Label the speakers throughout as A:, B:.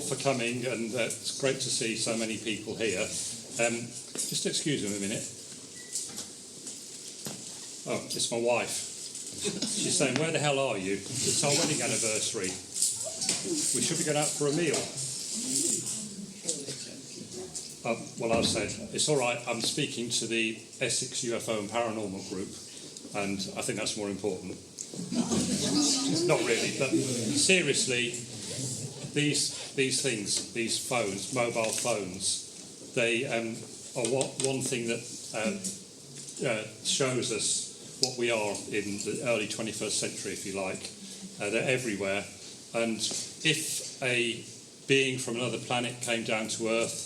A: for coming, and it's great to see so many people here. Just excuse me a minute. Oh, it's my wife. She's saying, "Where the hell are you? It's our wedding anniversary. We should be going out for a meal." Well, I've said, it's all right, I'm speaking to the Essex UFO and Paranormal Group, and I think that's more important. Not really, but seriously, these things, these phones, mobile phones, they are one thing that shows us what we are in the early 21st century, if you like. They're everywhere, and if a being from another planet came down to Earth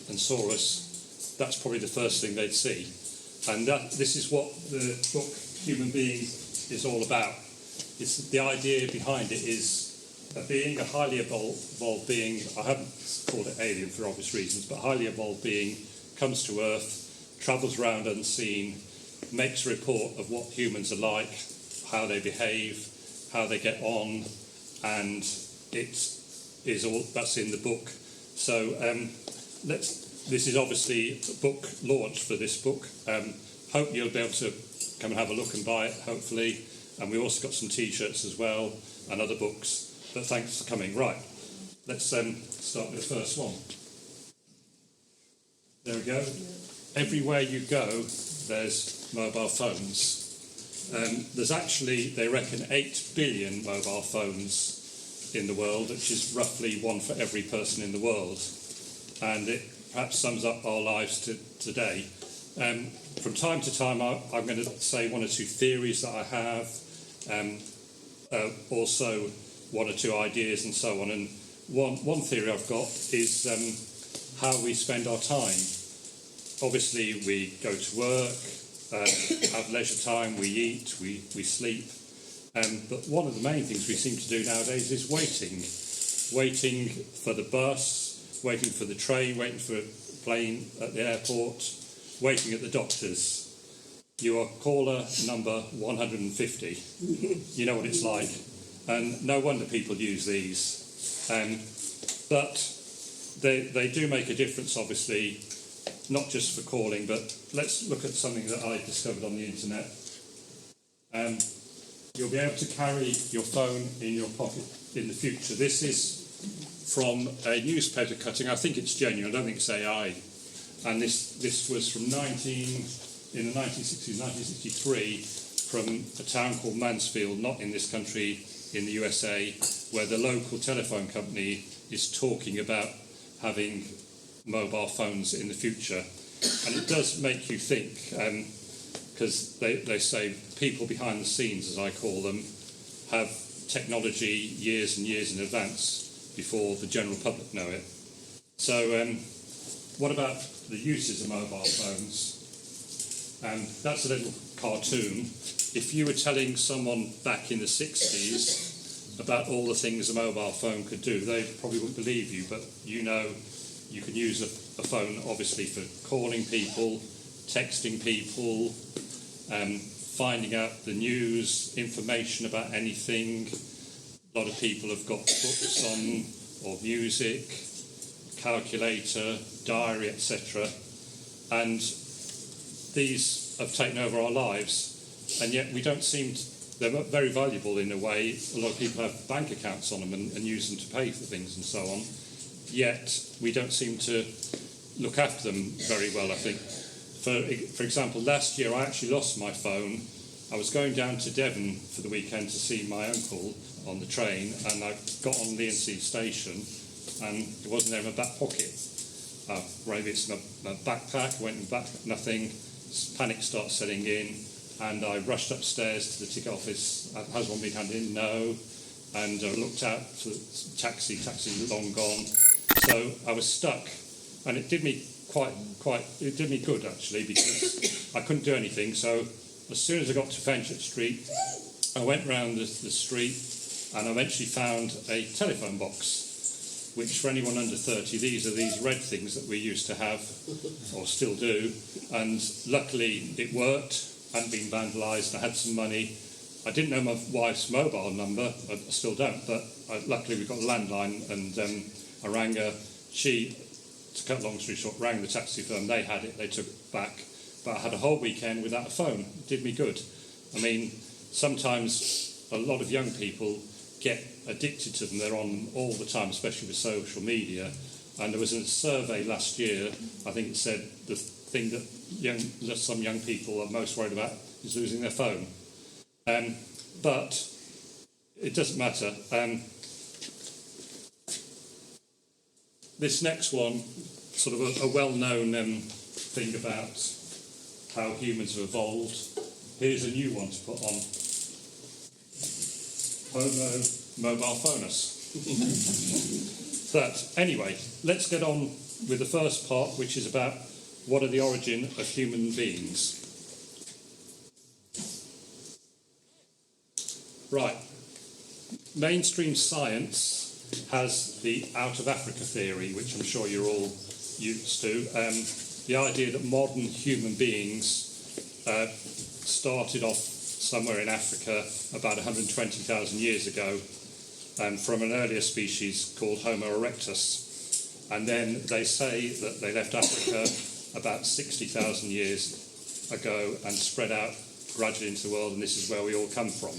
A: and saw us, that's probably the first thing they'd see. And this is what the book Human Being is all about. It's the idea behind it is a being, a highly evolved being. I haven't called it alien for obvious reasons, but highly evolved being comes to Earth, travels around unseen, makes a report of what humans are like, how they behave, how they get on, and it is all that's in the book. So this is obviously a book launch for this book. Hope you'll be able to come and have a look and buy it, hopefully. And we also got some T-shirts as well and other books. But thanks for coming. Right, let's start with the first one. There we go. Everywhere you go, there's mobile phones. There's actually, they reckon, 8 billion mobile phones in the world, which is roughly one for every person in the world. And it perhaps sums up our lives today. From time to time, I'm going to say one or two theories that I have, also one or two ideas and so on. And one theory I've got is how we spend our time. Obviously, we go to work, have leisure time, we eat, we sleep. But one of the main things we seem to do nowadays is waiting for the bus, waiting for the train, waiting for a plane at the airport, waiting at the doctor's. You are caller number 150. You know what it's like. And no wonder people use these. But they do make a difference, obviously, not just for calling, but let's look at something that I discovered on the internet. You'll be able to carry your phone in your pocket in the future. This is from a newspaper cutting. I think it's genuine. I don't think it's AI. And this was from in the 1960s, 1963, from a town called Mansfield, not in this country, in the USA, where the local telephone company is talking about having mobile phones in the future. And it does make you think, because they say people behind the scenes, as I call them, have technology years and years in advance before the general public know it. So what about the uses of mobile phones? That's a little cartoon. If you were telling someone back in the 60s about all the things a mobile phone could do, they probably wouldn't believe you, but you know you can use a phone obviously for calling people, texting people, finding out the news, information about anything. A lot of people have got books on, or music, calculator, diary, etc. And these have taken over our lives, and yet we don't seem to, they're very valuable in a way. A lot of people have bank accounts on them and use them to pay for things and so on, yet we don't seem to look after them very well, I think. For example, last year I actually lost my phone. I was going down to Devon for the weekend to see my uncle on the train, and I got on Leigh-on-Sea station and it wasn't there in my back pocket. Maybe it's my backpack, went in back, nothing. Panic starts setting in, and I rushed upstairs to the ticket office. Has one been handed in? No. And I looked out for the taxi long gone. So I was stuck, and it did me it did me good actually, because I couldn't do anything. So as soon as I got to Fenchurch Street, I went round the street and I eventually found a telephone box, which for anyone under 30, these are these red things that we used to have, or still do, and luckily it worked, hadn't been vandalised, I had some money. I didn't know my wife's mobile number, I still don't, but luckily we got a landline, and She, to cut a long story short, rang the taxi firm, they had it, they took it back, but I had a whole weekend without a phone. It did me good. I mean, sometimes a lot of young people get addicted to them. They're on them all the time, especially with social media. And there was a survey last year, I think it said the thing that some young people are most worried about is losing their phone. But it doesn't matter. This next one, sort of a well-known thing about how humans have evolved. Here's a new one to put on. Homo mobile phonus. But anyway, let's get on with the first part, which is about what are the origin of human beings. Right. Mainstream science has the out of Africa theory, which I'm sure you're all used to. The idea that modern human beings started off somewhere in Africa about 120,000 years ago from an earlier species called Homo erectus. And then they say that they left Africa about 60,000 years ago and spread out gradually into the world, and this is where we all come from.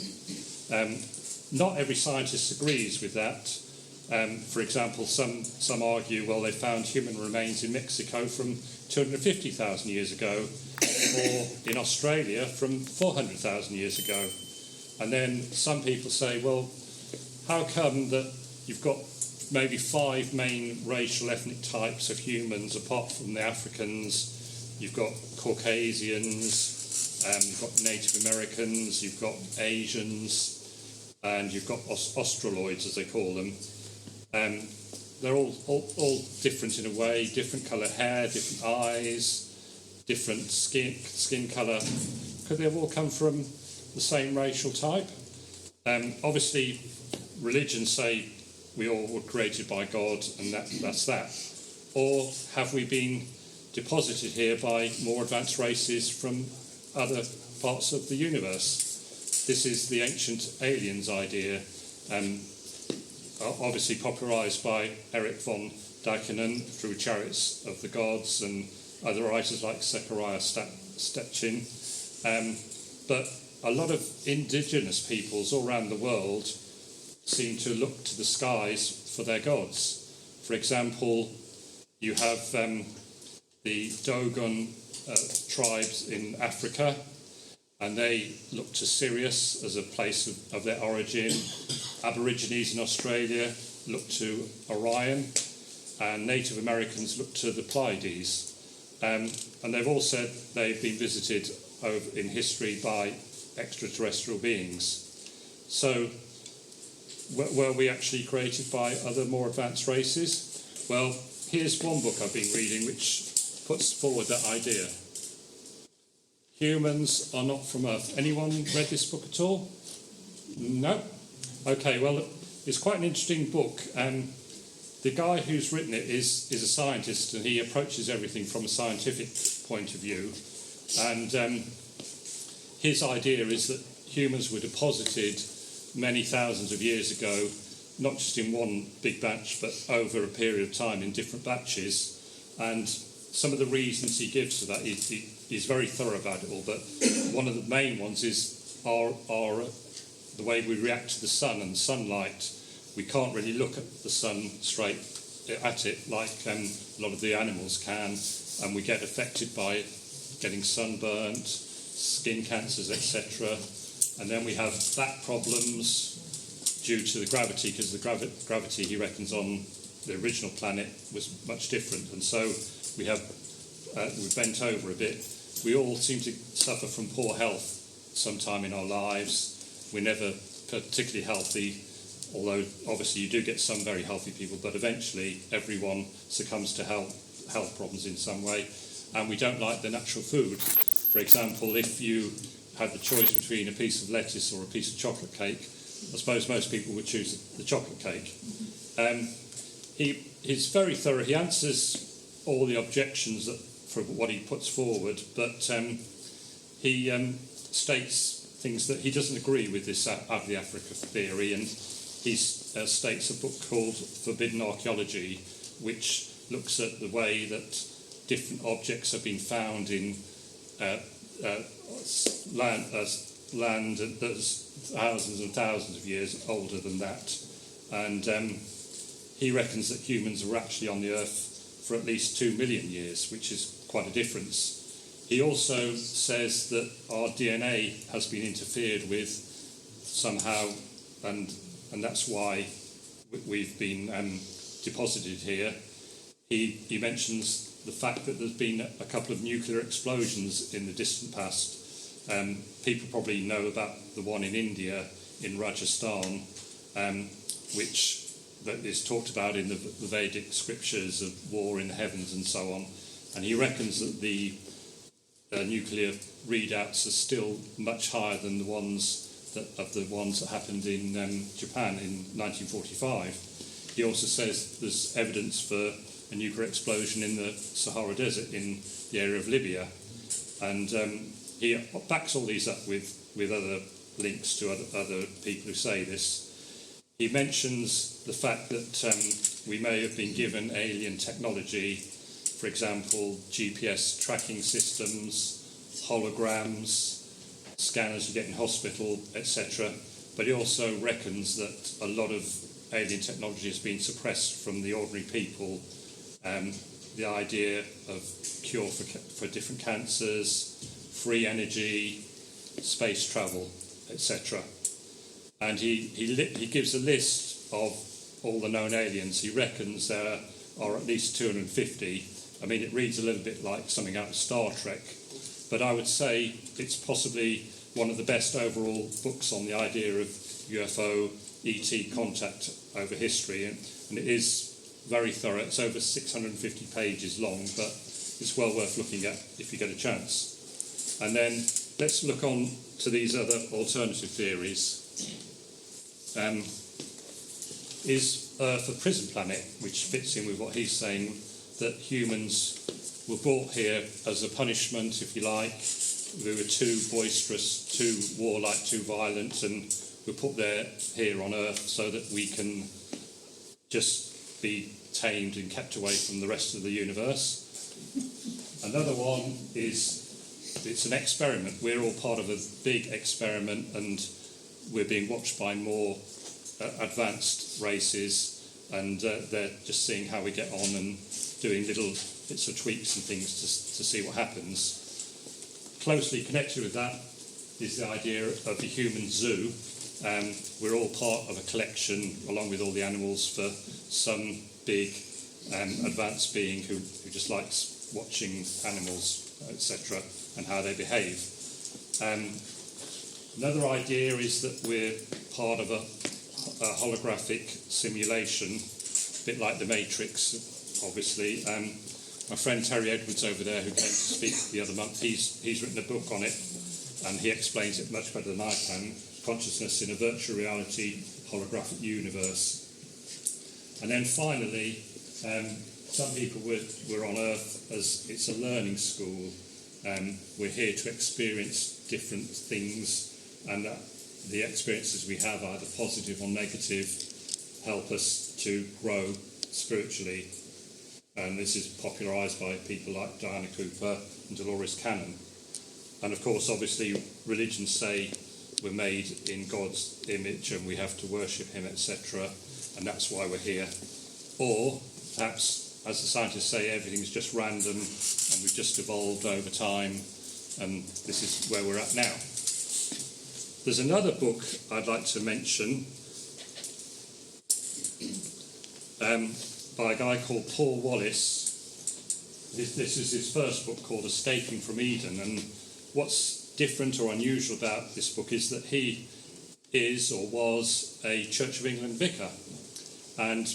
A: Not every scientist agrees with that. For example, some argue, well, they found human remains in Mexico from 250,000 years ago, or in Australia from 400,000 years ago. And then some people say, well, how come that you've got maybe 5 main racial ethnic types of humans apart from the Africans? You've got Caucasians, you've got Native Americans, you've got Asians, and you've got Australoids, as they call them. They're all different in a way, different colour hair, different eyes, different skin colour. Could they have all come from the same racial type? Obviously, religions say we all were created by God and that's that. Or have we been deposited here by more advanced races from other parts of the universe? This is the ancient aliens idea, obviously popularised by Eric von Däniken through Chariots of the Gods and other writers like Zechariah Stettin. But a lot of indigenous peoples all around the world seem to look to the skies for their gods. For example, you have the Dogon tribes in Africa, and they look to Sirius as a place of their origin. Aborigines in Australia look to Orion, and Native Americans look to the Pleiades. And they've all said they've been visited in history by extraterrestrial beings. So, were we actually created by other more advanced races? Well, here's one book I've been reading which puts forward that idea. Humans are not from Earth. Anyone read this book at all? No? Okay, well, it's quite an interesting book. The guy who's written it is a scientist, and he approaches everything from a scientific point of view. And his idea is that humans were deposited many thousands of years ago, not just in one big batch, but over a period of time in different batches. And some of the reasons he gives for that, he's very thorough about it all, but one of the main ones is the way we react to the sun and sunlight. We can't really look at the sun straight at it like a lot of the animals can, and we get affected by getting sunburnt, skin cancers, etc. And then we have back problems due to the gravity, because the gravity, he reckons, on the original planet was much different, and so we've bent over a bit. We all seem to suffer from poor health sometime in our lives. We're never particularly healthy, although obviously you do get some very healthy people, but eventually everyone succumbs to health problems in some way, and we don't like the natural food. For example, if you had the choice between a piece of lettuce or a piece of chocolate cake, I suppose most people would choose the chocolate cake. He's very thorough. He answers all the objections for what he puts forward, but he states things that he doesn't agree with this out of the Africa theory, and he states a book called Forbidden Archaeology, which looks at the way that different objects have been found in land that's thousands and thousands of years older than that. And he reckons that humans were actually on the Earth for at least 2 million years, which is quite a difference. He also says that our DNA has been interfered with somehow, and that's why we've been deposited here. He mentions the fact that there's been a couple of nuclear explosions in the distant past. People probably know about the one in India, in Rajasthan, which that is talked about in the Vedic scriptures of war in the heavens and so on. And he reckons that the nuclear readouts are still much higher than the ones that happened in Japan in 1945. He also says there's evidence for a nuclear explosion in the Sahara Desert in the area of Libya, and he backs all these up with other links to other people who say this. He mentions the fact that we may have been given alien technology, for example, GPS tracking systems, holograms, scanners you get in hospital, etc. But he also reckons that a lot of alien technology has been suppressed from the ordinary people. The idea of cure for different cancers, free energy, space travel, etc. And he gives a list of all the known aliens. He reckons there are at least 250. I mean, it reads a little bit like something out of Star Trek, but I would say it's possibly one of the best overall books on the idea of UFO, ET contact over history, and it is very thorough. It's over 650 pages long, but it's well worth looking at if you get a chance. And then let's look on to these other alternative theories. Is Earth a prison planet, which fits in with what he's saying, that humans were brought here as a punishment, if you like. We were too boisterous, too warlike, too violent, and we're put here on Earth so that we can just be tamed and kept away from the rest of the universe. Another one is it's an experiment. We're all part of a big experiment, and we're being watched by more advanced races, and they're just seeing how we get on and doing little bits of tweaks and things to see what happens. Closely connected with that is the idea of the human zoo. We're all part of a collection, along with all the animals, for some big advanced being who just likes watching animals, etc., and how they behave. Another idea is that we're part of a holographic simulation, a bit like the Matrix, obviously. My friend Terry Edwards over there, who came to speak the other month, he's written a book on it, and he explains it much better than I can. Consciousness in a virtual reality holographic universe. And then finally, some people were on Earth as it's a learning school. We're here to experience different things, and the experiences we have, either positive or negative, help us to grow spiritually. And this is popularised by people like Diana Cooper and Dolores Cannon. And of course, obviously, religions say we're made in God's image and we have to worship him, etc. And that's why we're here. Or perhaps, as the scientists say, everything's just random and we've just evolved over time, and this is where we're at now. There's another book I'd like to mention by a guy called Paul Wallace. This is his first book, called Escaping from Eden, and what's different or unusual about this book is that he is or was a Church of England vicar, and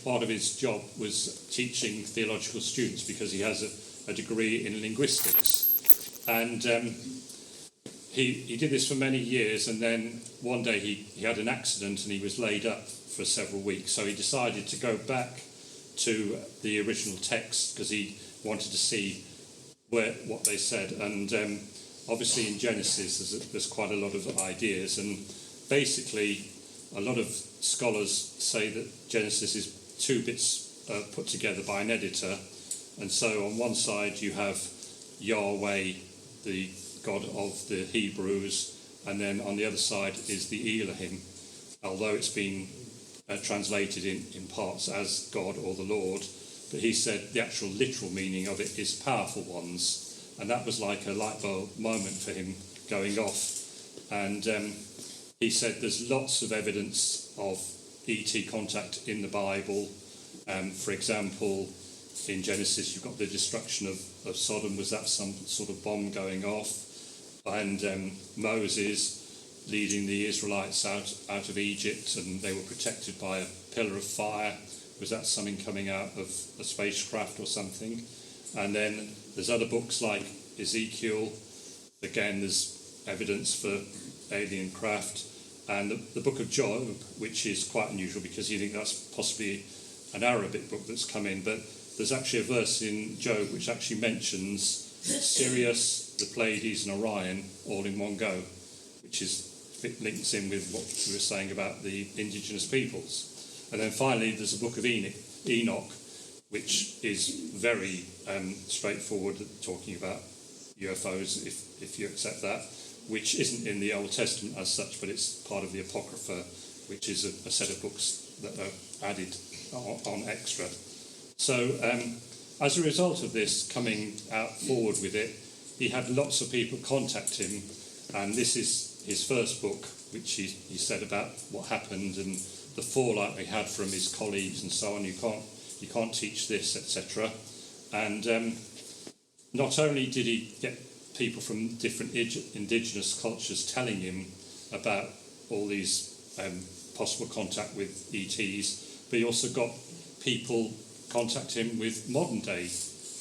A: part of his job was teaching theological students, because he has a degree in linguistics, and he did this for many years, and then one day he had an accident and he was laid up for several weeks, so he decided to go back to the original text because he wanted to see what they said. And obviously in Genesis there's quite a lot of ideas, and basically a lot of scholars say that Genesis is two bits put together by an editor, and so on one side you have Yahweh, the God of the Hebrews, and then on the other side is the Elohim, although it's been translated in parts as God or the Lord. But he said the actual literal meaning of it is powerful ones, and that was like a light bulb moment for him going off. And he said there's lots of evidence of ET contact in the Bible. For example, in Genesis you've got the destruction of Sodom. Was that some sort of bomb going off? And Moses leading the Israelites out of Egypt, and they were protected by a pillar of fire. Was that something coming out of a spacecraft or something? And then there's other books like Ezekiel. Again, there's evidence for alien craft. And the book of Job, which is quite unusual because you think that's possibly an Arabic book that's come in, but there's actually a verse in Job which actually mentions Sirius, the Pleiades and Orion all in one go, which links in with what we were saying about the indigenous peoples. And then finally there's a book of Enoch, which is very straightforward, talking about UFOs, if you accept that, which isn't in the Old Testament as such, but it's part of the Apocrypha, which is a set of books that are added on extra. So as a result of this coming out forward with it, he had lots of people contact him, and this is his first book, which he said about what happened and the fallout he had from his colleagues and so on. You can't teach this, etc. And not only did he get people from different indigenous cultures telling him about all these possible contact with ETs, but he also got people contact him with modern day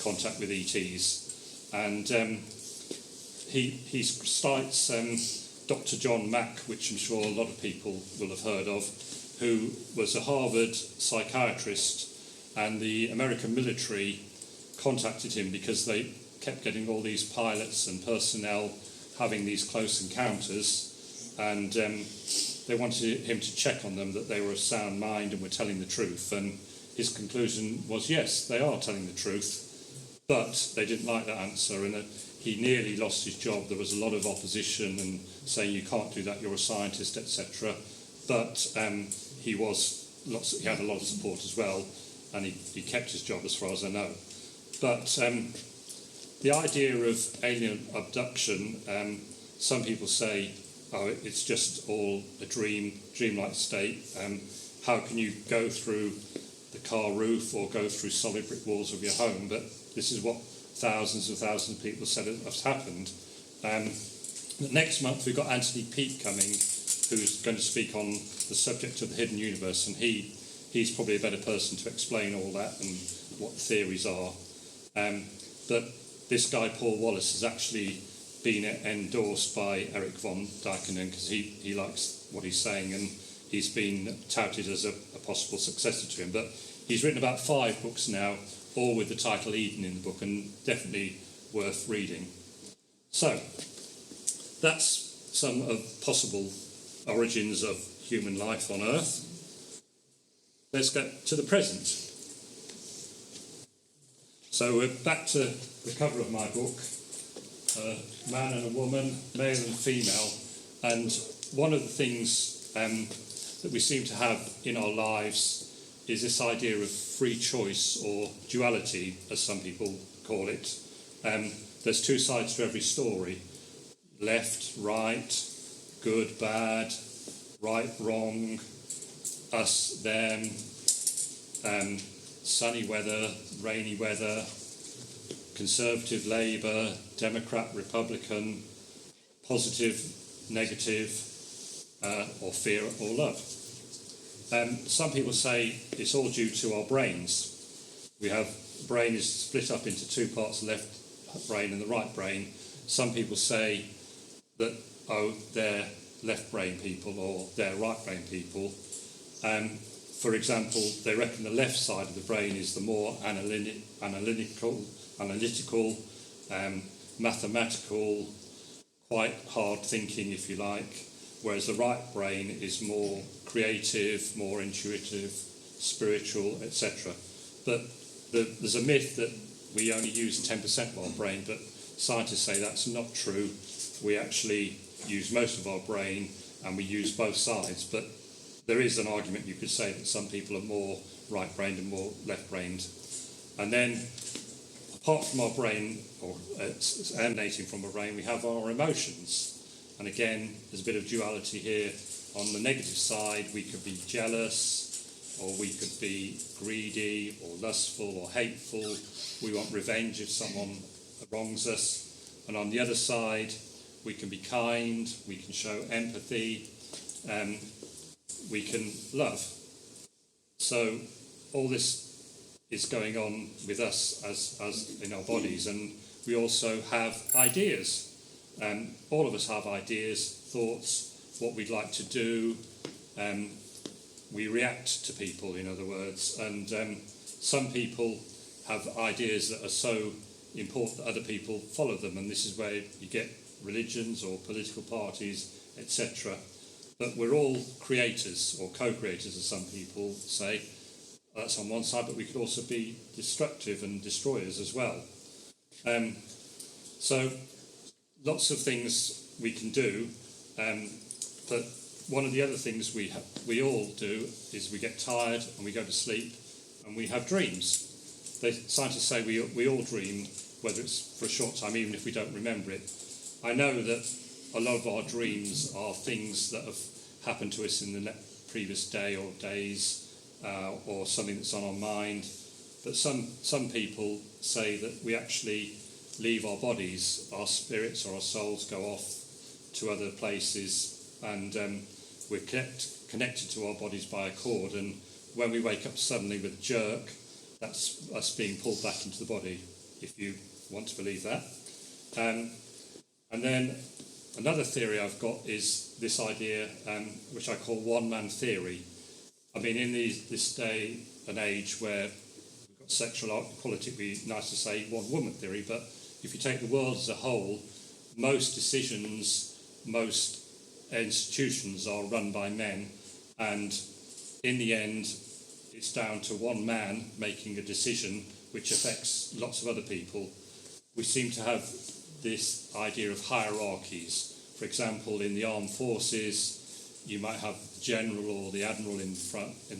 A: contact with ETs. And he cites Dr. John Mack, which I'm sure a lot of people will have heard of, who was a Harvard psychiatrist, and the American military contacted him because they kept getting all these pilots and personnel having these close encounters, and they wanted him to check on them that they were of sound mind and were telling the truth. And his conclusion was, yes, they are telling the truth, but they didn't like that answer, and he nearly lost his job. There was a lot of opposition and saying you can't do that, you're a scientist, etc. But he had a lot of support as well, and he kept his job as far as I know. But the idea of alien abduction, some people say, oh, it's just all a dreamlike state. How can you go through the car roof or go through solid brick walls of your home? But this is what thousands and thousands of people said has happened. Next month we've got Anthony Peake coming, who's going to speak on the subject of the hidden universe, and he's probably a better person to explain all that and what the theories are. But this guy, Paul Wallace, has actually been endorsed by Eric von Däniken because he likes what he's saying, and he's been touted as a possible successor to him. But he's written about 5 books now, all with the title Eden in the book, and definitely worth reading. So, that's some of possible origins of human life on Earth. Let's get to the present. So we're back to the cover of my book, a man and a woman, male and female, and one of the things that we seem to have in our lives is this idea of free choice, or duality, as some people call it. There's 2 sides to every story: left, right, good, bad, right, wrong, us, them, sunny weather, rainy weather, Conservative, Labour, Democrat, Republican, positive, negative, or fear or love. Some people say it's all due to our brains. The brain is split up into 2 parts, the left brain and the right brain. Some people say that, they're left brain people or they're right brain people. For example, they reckon the left side of the brain is the more analytical, mathematical, quite hard thinking, if you like. whereas the right brain is more creative, more intuitive, spiritual, etc. But there's a myth that we only use 10% of our brain, but scientists say that's not true. We actually use most of our brain, and we use both sides. But there is an argument, you could say, that some people are more right-brained and more left-brained. And then, apart from our brain, or emanating from our brain, we have our emotions. And again, there's a bit of duality here. On the negative side, we could be jealous, or we could be greedy, or lustful, or hateful. We want revenge if someone wrongs us. And on the other side, we can be kind, we can show empathy, we can love. So all this is going on with us as in our bodies, and we also have ideas. All of us have ideas, thoughts, what we'd like to do. We react to people, in other words, and some people have ideas that are so important that other people follow them, and this is where you get religions or political parties, etc. But we're all creators, or co-creators, as some people say. That's on one side, but we could also be destructive and destroyers as well. So lots of things we can do, but one of the other things we all do is we get tired and we go to sleep and we have dreams. Scientists say we all dream, whether it's for a short time, even if we don't remember it. I know that a lot of our dreams are things that have happened to us in the previous day or days, or something that's on our mind. But some people say that we actually leave our bodies, our spirits or our souls go off to other places, and we're connected to our bodies by a cord, and when we wake up suddenly with a jerk, that's us being pulled back into the body, if you want to believe that. And then another theory I've got is this idea, which I call one-man theory. I mean, in this day and age where we've got sexual equality, it'd be nice to say one-woman theory, but if you take the world as a whole, most decisions, most institutions are run by men, and in the end, it's down to one man making a decision which affects lots of other people. We seem to have this idea of hierarchies. For example, in the armed forces, you might have the general or the admiral in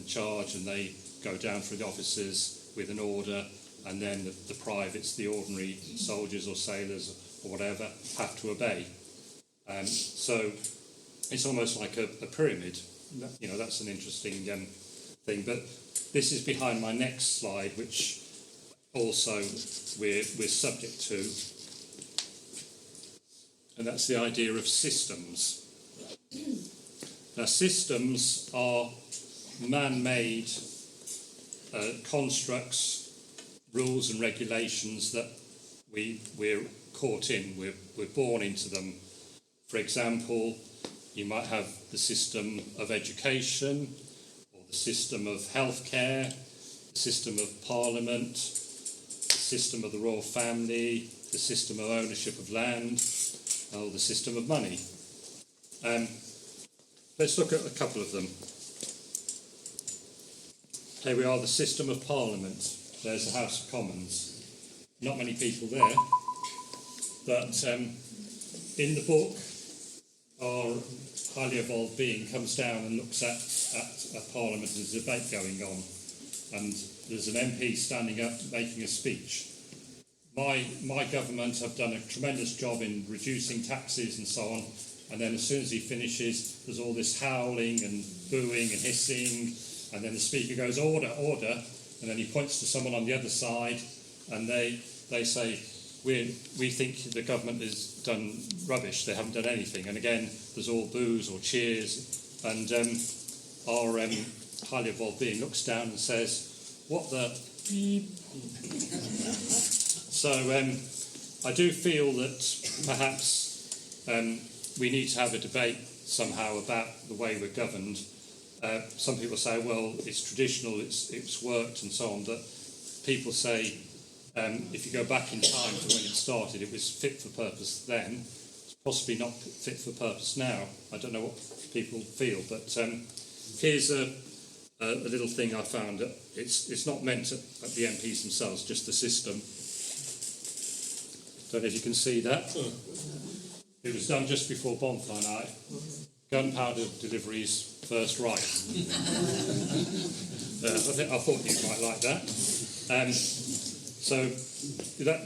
A: charge, and they go down through the officers with an order, and then the privates, the ordinary soldiers or sailors or whatever, have to obey. So it's almost like a pyramid. You know, that's an interesting thing. But this is behind my next slide, which also we're subject to, and that's the idea of systems. Now, systems are man-made constructs, rules and regulations that we're caught in, we're born into them. For example, you might have the system of education, or the system of healthcare, the system of parliament, the system of the royal family, the system of ownership of land, or the system of money. Let's look at a couple of them. Here we are, the system of parliament. There's the House of Commons. Not many people there, but in the book, our highly evolved being comes down and looks at a parliament. There's a debate going on, and there's an MP standing up making a speech. My government have done a tremendous job in reducing taxes and so on, and then as soon as he finishes, there's all this howling and booing and hissing, and then the speaker goes, order, order, and then he points to someone on the other side, and they say, we think the government has done rubbish, they haven't done anything. And again, there's all boos or cheers, and our highly evolved being looks down and says, what the beep? So I do feel that perhaps we need to have a debate somehow about the way we're governed. Some people say, well, it's traditional, it's worked and so on, but people say if you go back in time to when it started, it was fit for purpose then, possibly not fit for purpose now. I don't know what people feel, but here's a little thing I found. It's not meant at the MPs themselves, just the system. Don't know if you can see that. It was done just before bonfire night. Gunpowder deliveries first right. I thought you might like that. So that,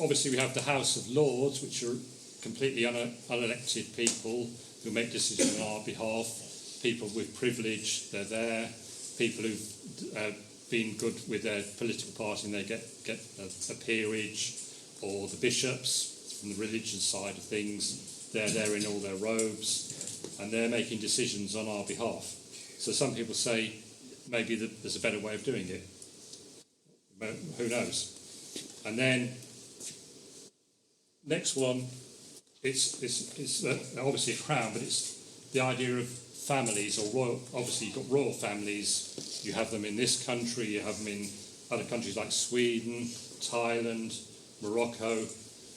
A: obviously we have the House of Lords, which are completely unelected people who make decisions on our behalf. People with privilege, they're there. People who've been good with their political party and they get a peerage, or the bishops from the religious side of things. They're there in all their robes and they're making decisions on our behalf. So some people say maybe there's a better way of doing it. But who knows? And then next one, it's obviously a crown, but it's the idea of families or royal. Obviously, you've got royal families. You have them in this country. You have them in other countries like Sweden, Thailand, Morocco.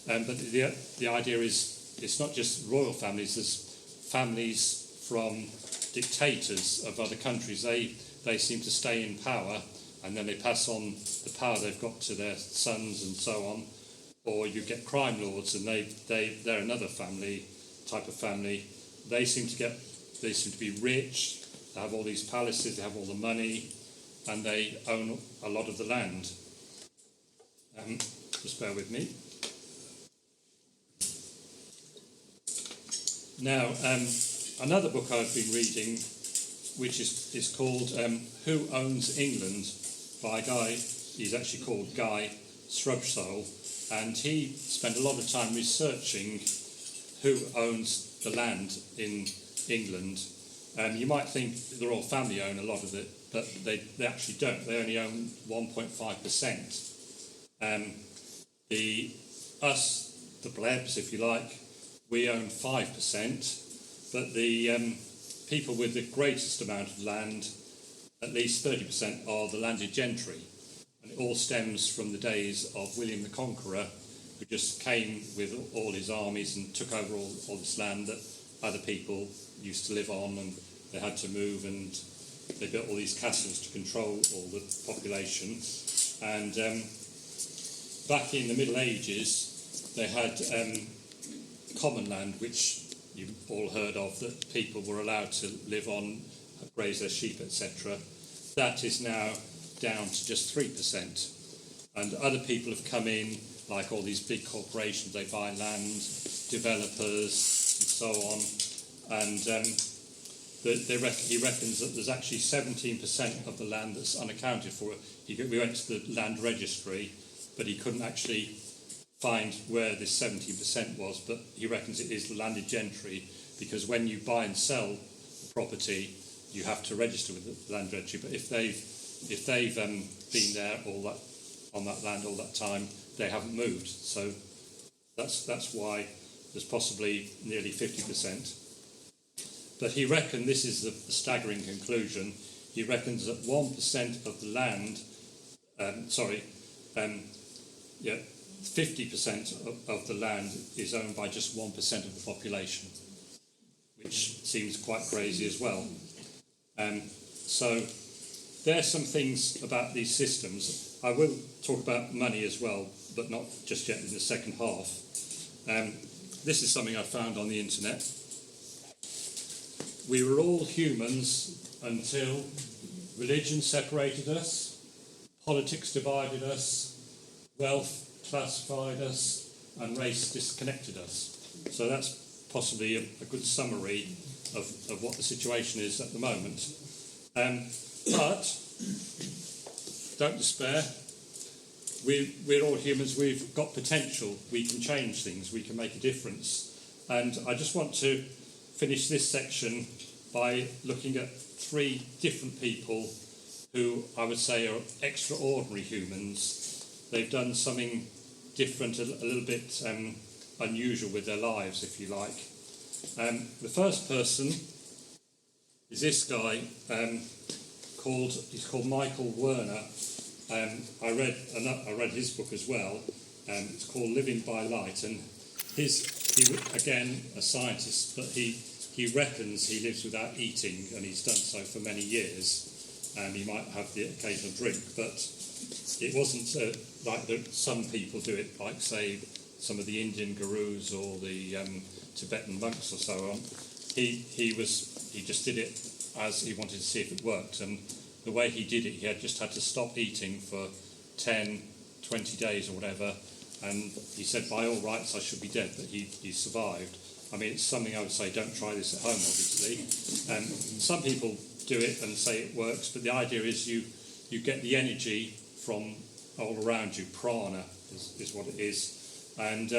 A: But the idea is it's not just royal families. There's families from dictators of other countries. They seem to stay in power, and then they pass on the power they've got to their sons and so on. Or you get crime lords, and they're another type of family. They seem to be rich. They have all these palaces. They have all the money, and they own a lot of the land. Just bear with me. Now, another book I've been reading, which is called Who Owns England, by a guy. He's actually called Guy Shrubsole. And he spent a lot of time researching who owns the land in England. You might think the royal family own a lot of it, but they actually don't. They only own 1.5%. The plebs, if you like, we own 5%, but the people with the greatest amount of land, at least 30%, are the landed gentry. And it all stems from the days of William the Conqueror, who just came with all his armies and took over all this land that other people used to live on, and they had to move, and they built all these castles to control all the population. And back in the Middle Ages, they had common land, which you've all heard of, that people were allowed to live on, graze their sheep, etc. That is now down to just 3%. And other people have come in, like all these big corporations. They buy land, developers, and so on. And he reckons that there's actually 17% of the land that's unaccounted for. We went to the land registry, but he couldn't actually find where this 17% was. But he reckons it is the landed gentry, because when you buy and sell property, you have to register with the land registry. But if they've been there on that land all that time, they haven't moved. So that's why there's possibly nearly 50%. But he reckons, this is the staggering conclusion, he reckons that 1% of the land, 50% of the land is owned by just 1% of the population, which seems quite crazy as well. So there are some things about these systems. I will talk about money as well, but not just yet in the second half. This is something I found on the internet. We were all humans until religion separated us, politics divided us, wealth classified us, and race disconnected us. So that's possibly a good summary of what the situation is at the moment. But don't despair. We're all humans. We've got potential. We can change things. We can make a difference. And I just want to finish this section by looking at 3 different people who I would say are extraordinary humans. They've done something different, a little bit unusual with their lives, if you like. The first person is this guy he's called Michael Werner. I read his book as well. It's called Living by Light, and his again, a scientist, but he reckons he lives without eating, and he's done so for many years, and he might have the occasional drink, but it wasn't like some people do it, like, say, some of the Indian gurus or the Tibetan monks or so on. He just did it as he wanted to see if it worked, and the way he did it, he had to stop eating for 10, 20 days or whatever, and he said, by all rights, I should be dead, but he survived. I mean, it's something I would say, don't try this at home, obviously. Some people do it and say it works, but the idea is you get the energy from all around you. Prana is what it is. And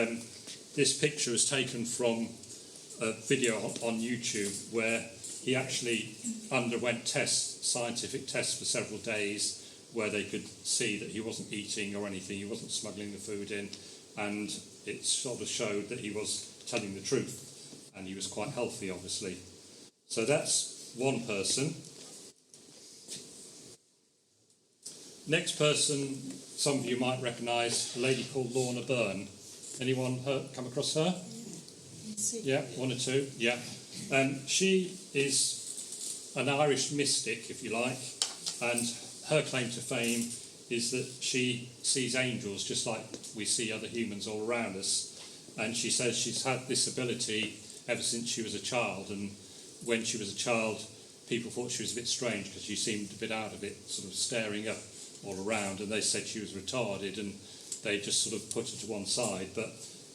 A: this picture is taken from a video on YouTube where he actually underwent scientific tests for several days, where they could see that he wasn't eating or anything, he wasn't smuggling the food in, and it sort of showed that he was telling the truth, and he was quite healthy, obviously. So that's one person. Next person, some of you might recognise, a lady called Lorna Byrne. Anyone come across her? Yeah, one or two, yeah. She is an Irish mystic, if you like, and her claim to fame is that she sees angels just like we see other humans all around us. And she says she's had this ability ever since she was a child, and when she was a child, people thought she was a bit strange because she seemed a bit out of it, sort of staring up all around, and they said she was retarded, and they just sort of put her to one side. But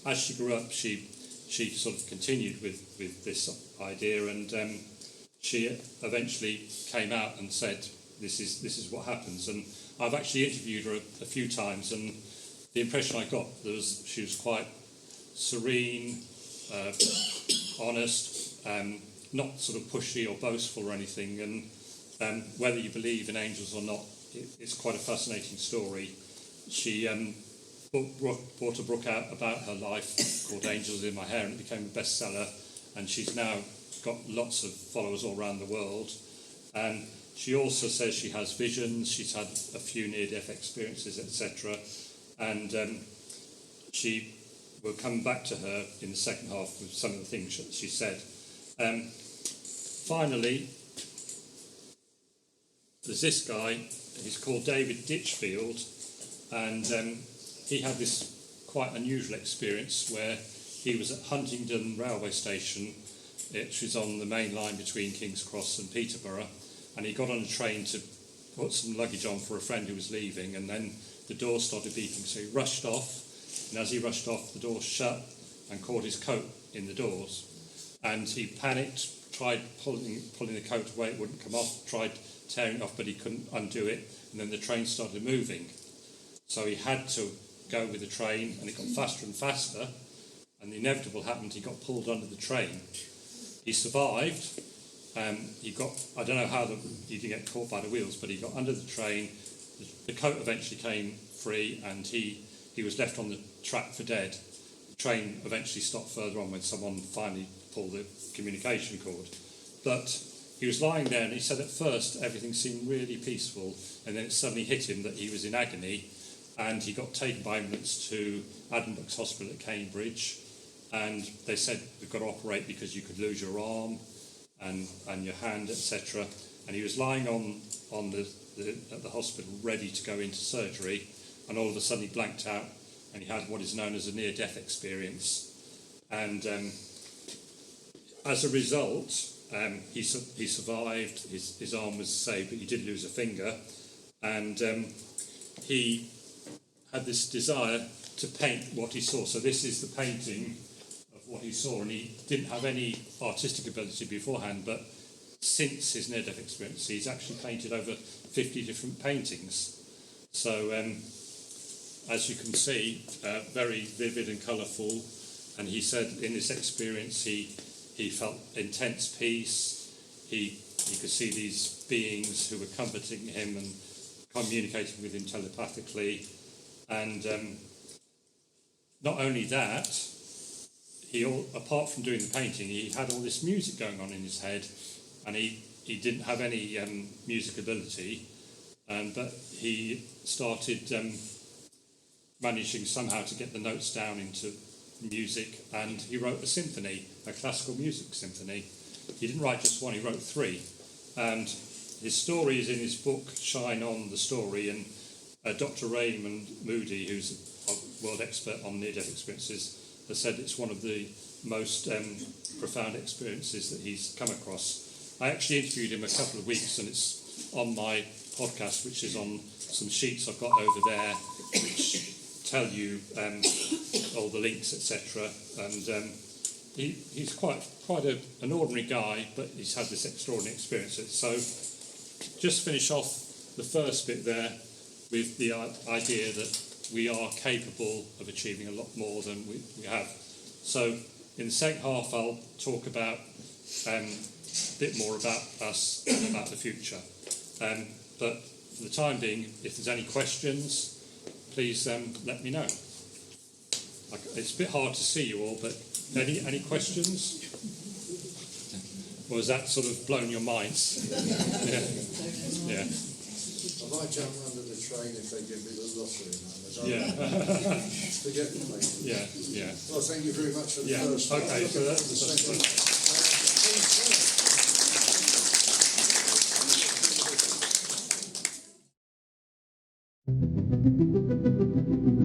A: as she grew up, she sort of continued with this idea, and she eventually came out and said, this is what happens. And I've actually interviewed her a few times, and the impression I got was she was quite serene, honest, not sort of pushy or boastful or anything. And whether you believe in angels or not, it's quite a fascinating story. She brought a book out about her life called Angels in My Hair, and it became a bestseller, and she's now got lots of followers all around the world. And she also says she has visions, she's had a few near-death experiences, etc. And she will come back to her in the second half with some of the things that she said. Finally, there's this guy, he's called David Ditchfield, and he had this quite unusual experience where he was at Huntingdon railway station, which is on the main line between King's Cross and Peterborough, and he got on a train to put some luggage on for a friend who was leaving, and then the door started beeping, so he rushed off, and as he rushed off, the door shut and caught his coat in the doors, and he panicked, tried pulling the coat away, it wouldn't come off, tried tearing it off, but he couldn't undo it, and then the train started moving. So he had to go with the train, and it got faster and faster, and the inevitable happened, he got pulled under the train. He survived. He got, I don't know how he didn't get caught by the wheels, but he got under the train. The coat eventually came free, and he was left on the track for dead. The train eventually stopped further on when someone finally pulled the communication cord. But he was lying there, and he said at first everything seemed really peaceful, and then it suddenly hit him that he was in agony, and he got taken by ambulance to Addenbrooke's Hospital at Cambridge, and they said, we've got to operate because you could lose your arm and your hand, etc. And he was lying at the hospital ready to go into surgery, and all of a sudden he blanked out, and he had what is known as a near-death experience. And as a result, he survived, his arm was saved, but he did lose a finger, and he had this desire to paint what he saw. So this is the painting of what he saw, and he didn't have any artistic ability beforehand, but since his near-death experience, he's actually painted over 50 different paintings. So as you can see, very vivid and colourful, and he said in this experience he felt intense peace. He could see these beings who were comforting him and communicating with him telepathically. And not only that, apart from doing the painting, he had all this music going on in his head, and he didn't have any music ability, but he started managing somehow to get the notes down into music, and he wrote a symphony, a classical music symphony. He didn't write just one, he wrote 3. And his story is in his book, Shine On the Story, and Dr. Raymond Moody, who's a world expert on near-death experiences, has said it's one of the most profound experiences that he's come across. I actually interviewed him a couple of weeks, and it's on my podcast, which is on some sheets I've got over there, which tell you all the links, etc. And he's quite an ordinary guy, but he's had this extraordinary experience. So just finish off the first bit there with the idea that we are capable of achieving a lot more than we have. So in the second half, I'll talk about a bit more about us and about the future. But for the time being, if there's any questions, please let me know. It's a bit hard to see you all, but any questions? Or has that sort of blown your minds? Yeah.
B: I might jump under the train if they give me the lottery numbers.
A: Yeah.
B: Forget me.
A: Yeah.
B: Well, thank you very much for the first one.
A: Okay, so that's the first one.